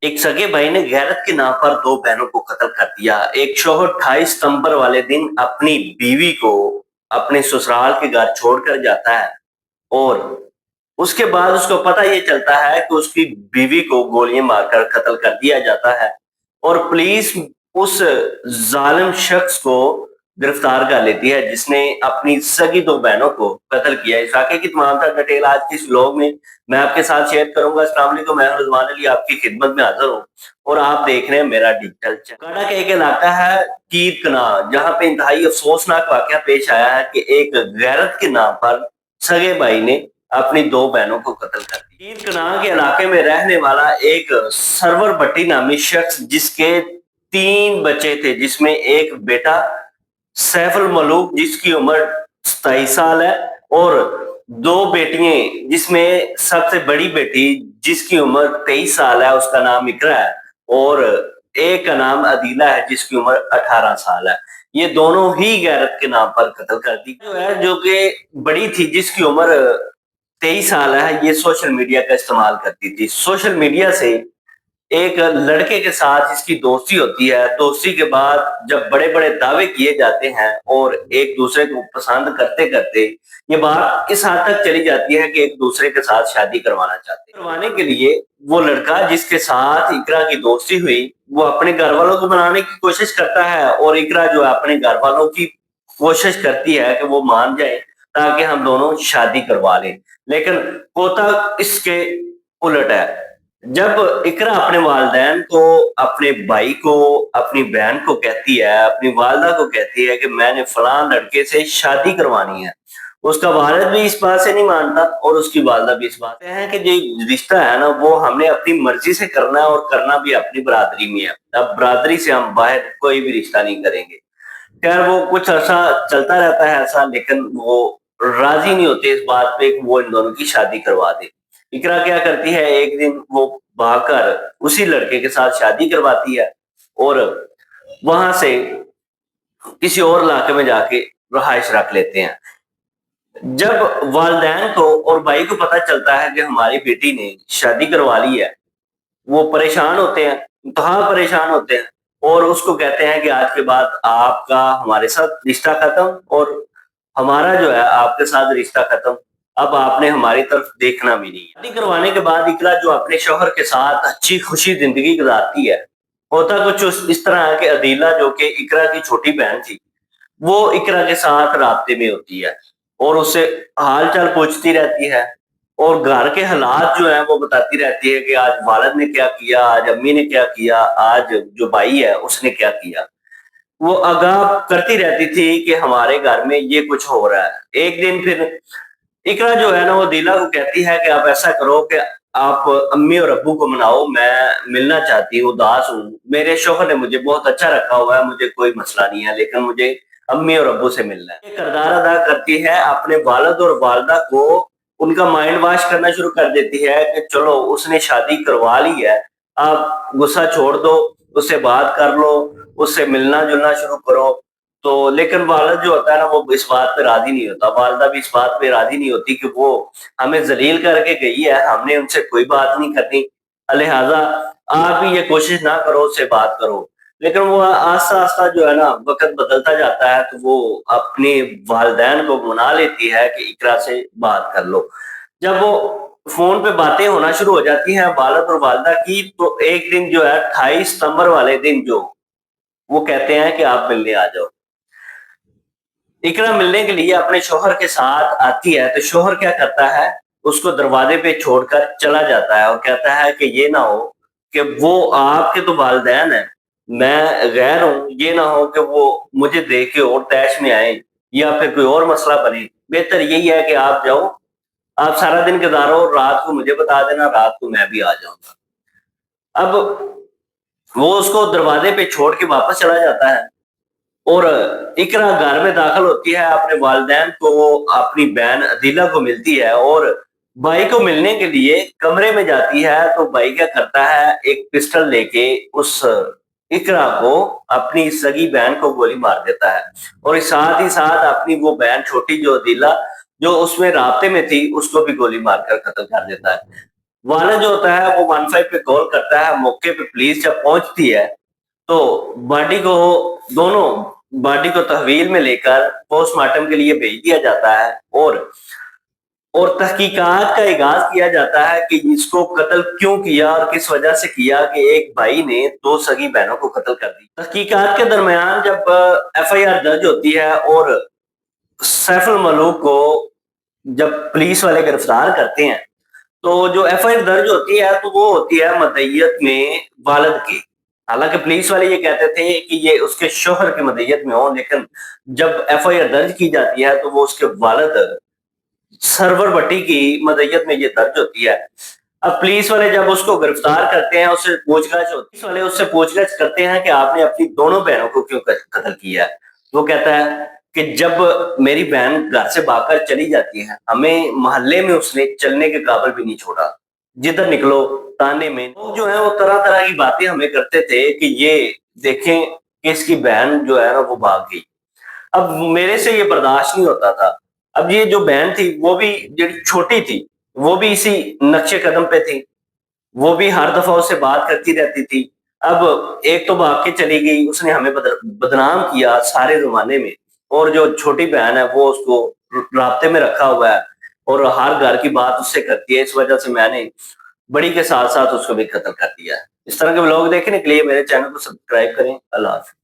एक सगे भाई ने गैरत के नाम पर दो बहनों को कत्ल कर दिया। एक शौहर 28 सितंबर वाले दिन अपनी बीवी को अपने ससुराल के घर छोड़कर जाता है और उसके बाद उसको पता ये चलता है कि उसकी बीवी को गोलियां मारकर कत्ल कर दिया जाता है और पुलिस उस जालिम शख्स को गिरफ्तार कर लेती है जिसने अपनी सगी दो बहनों को कत्ल किया। इस वाकये की तमाम तर डिटेल आज के इस व्लॉग में मैं आपके साथ शेयर करूंगा। अस्सलाम वालेकुम, मैं रिजवान अली आपकी खिदमत में हाजिर हूँ और आप देख रहे हैं मेरा डिजिटल चैनल। काड़ा का एक इलाका है कीर कना, जहाँ पे इंतहाई अफसोसनाक वाकया पेश आया है कि एक गैरत के नाम पर सगे भाई ने अपनी दो बहनों को कत्ल कर दिया। कीर कना के इलाके में रहने वाला एक सरवर भट्टी नामी शख्स जिसके 3 बच्चे थे, जिसमें एक बेटा सैफुल मलूक जिसकी उम्र 27 साल है और 2 बेटियां जिसमें सबसे बड़ी बेटी जिसकी उम्र 23 साल है, उसका नाम इकरा है और एक का नाम अदीला है जिसकी उम्र 18 साल है। ये दोनों ही गैरत के नाम पर कत्ल कर दी जो है, जो कि बड़ी थी जिसकी उम्र 23 साल है। ये सोशल मीडिया का इस्तेमाल करती थी। सोशल मीडिया से एक लड़के के साथ इसकी दोस्ती होती है। दोस्ती के बाद जब बड़े बड़े दावे किए जाते हैं और एक दूसरे को पसंद करते करते ये बात इस हद तक चली जाती है कि एक दूसरे के साथ शादी करवाना चाहते हैं। करवाने के लिए वो लड़का जिसके साथ इकरा की दोस्ती हुई वो अपने घर वालों को मनाने की कोशिश करता है और इकरा जो है अपने घर वालों की कोशिश करती है कि वो मान जाए ताकि हम दोनों शादी करवा लें। लेकिन होता इसके उलट है। जब इकरा अपने वालिदैन को, अपने भाई को, अपनी बहन को कहती है, अपनी वालदा को कहती है कि मैंने फलां लड़के से शादी करवानी है, उसका वालिद भी इस बात से नहीं मानता और उसकी वालदा भी इस बात से है कि जो रिश्ता है ना वो हमने अपनी मर्जी से करना है और करना भी अपनी बरादरी में है। अब बरादरी से हम बाहर कोई भी रिश्ता नहीं करेंगे। खैर वो कुछ अर्सा चलता रहता है ऐसा, लेकिन वो राजी नहीं होते इस बात पे कि वो इन दोनों की शादी करवा दे। इकरा क्या करती है, एक दिन वो भागकर उसी लड़के के साथ शादी करवाती है और वहां से किसी और इलाके में जाके रहाइश रख लेते हैं। जब वालिदैन को और भाई को पता चलता है कि हमारी बेटी ने शादी करवा ली है, वो परेशान होते हैं, इंतहा परेशान होते हैं और उसको कहते हैं कि आज के बाद आपका हमारे साथ रिश्ता खत्म और हमारा जो है आपके साथ रिश्ता खत्म। अब आपने हमारी तरफ देखना भी नहीं है। शादी करवाने के बाद इकरा जो अपने शौहर के साथ अच्छी खुशी जिंदगी गुजारती है, होता कुछ इस तरह है कि अदीला जो कि इकरा की छोटी बहन थी, वो इकरा के साथ राब्ते में होती है और उससे हाल चाल पूछती रहती है और घर के हालात जो है वो बताती रहती है कि आज वालिद ने क्या किया, आज अम्मी ने क्या किया, आज जो भाई है उसने क्या किया। वो आगाह करती रहती थी कि हमारे घर में ये कुछ हो रहा है। एक दिन फिर इकरा जो है ना वो दिला को कहती है कि आप ऐसा करो कि आप अम्मी और अब्बू को मनाओ, मैं मिलना चाहती हूँ, उदास हूँ, मेरे शौहर ने मुझे बहुत अच्छा रखा हुआ है, मुझे कोई मसला नहीं है, लेकिन मुझे अम्मी और अब्बू से मिलना है। ये किरदार अदा करती है अपने वालिद और वालदा को, उनका माइंड वॉश करना शुरू कर देती है कि चलो उसने शादी करवा ली है, आप गुस्सा छोड़ दो, उससे बात कर लो, उससे मिलना जुलना शुरू करो। तो लेकिन वालिद जो होता है ना वो इस बात पे राजी नहीं होता, वालदा भी इस बात पे राजी नहीं होती कि वो हमें जलील करके गई है, हमने उनसे कोई बात नहीं करनी, लिहाजा आप भी ये कोशिश ना करो, उससे बात करो। लेकिन वो आस्ता आस्ता जो है ना वक्त बदलता जाता है तो वो अपने वालिदैन को मना लेती है कि इकरा से बात कर लो। जब वो फोन पे बातें होना शुरू हो जाती हैं वालिद और वालदा की, तो एक दिन जो है 28 सितंबर वाले दिन जो वो कहते हैं कि आप मिलने आ जाओ। इकरा मिलने के लिए अपने शौहर के साथ आती है तो शौहर क्या करता है, उसको दरवाजे पे छोड़कर चला जाता है और कहता है कि ये ना हो कि वो आपके तो वालिदैन है, मैं गैर हूं, ये ना हो कि वो मुझे देख के और तैश में आए या फिर कोई और मसला बने। बेहतर यही है कि आप जाओ, आप सारा दिन गुजारो, रात को मुझे बता देना, रात को मैं भी आ जाऊंगा। अब वो उसको दरवाजे पे छोड़ के वापस चला जाता है और इकरा घर में दाखिल होती है, अपने वालिदैन को, अपनी बहन अदीला को मिलती है और भाई को मिलने के लिए कमरे में जाती है तो भाई क्या करता है, एक पिस्टल लेके उस इकरा को, अपनी सगी बहन को गोली मार देता है और साथ ही साथ अपनी वो बहन छोटी जो अदीला जो उसमें राब्ते में थी उसको भी गोली मारकर कत्ल कर देता है। वाला जो होता है वो 15 पे कॉल करता है। मौके पे पुलिस जब पहुंचती है तो बॉडी को दोनों बॉडी को तहवील में लेकर पोस्टमार्टम के लिए भेज दिया जाता है और तहकीकात का आगाज किया जाता है कि इसको कत्ल क्यों किया और किस वजह से किया कि एक भाई ने दो सगी बहनों को कत्ल कर दी। तहकीकात के दरमियान जब एफआईआर दर्ज होती है और सैफुल मलूक को जब पुलिस वाले गिरफ्तार करते हैं तो जो एफआईआर दर्ज होती है तो वो होती है मदइयत में वालिद की। हालांकि पुलिस वाले ये कहते थे कि ये उसके शोहर की मदइयत में हो, लेकिन जब एफआईआर दर्ज की जाती है तो वो उसके वालिद सरवर भट्टी की मदइयत में ये दर्ज होती है। अब पुलिस वाले जब उसको गिरफ्तार करते हैं, उससे पूछताछ होती है, पुलिस वाले उससे पूछताछ करते हैं कि आपने अपनी दोनों बहनों को क्यों कत्ल किया है। वो कहता है कि जब मेरी बहन घर से भागकर चली जाती है, हमें मोहल्ले में उसने चलने के काबिल भी नहीं छोड़ा, जिधर निकलो ताने में। लोग जो है वो तरह तरह की बातें हमें करते थे कि ये देखें कि इसकी बहन जो है ना वो भाग गई। अब मेरे से ये बर्दाश्त नहीं होता था। अब ये जो बहन थी वो भी ਜਿਹੜੀ छोटी थी, वो भी इसी नक्शे कदम पे थी, वो भी हर दफा उससे बात करती रहती थी। अब एक तो भाग के चली गई, उसने हमें बदनाम किया सारे जमाने में, और जो छोटी बहन है वो उसको राब्ते में रखा हुआ है और हर घर की बात उससे करती है। इस वजह से मैंने बड़ी के साथ साथ उसको भी कत्ल कर दिया है। इस तरह के व्लॉग देखने के लिए मेरे चैनल को सब्सक्राइब करें। अल्लाह हाफिज।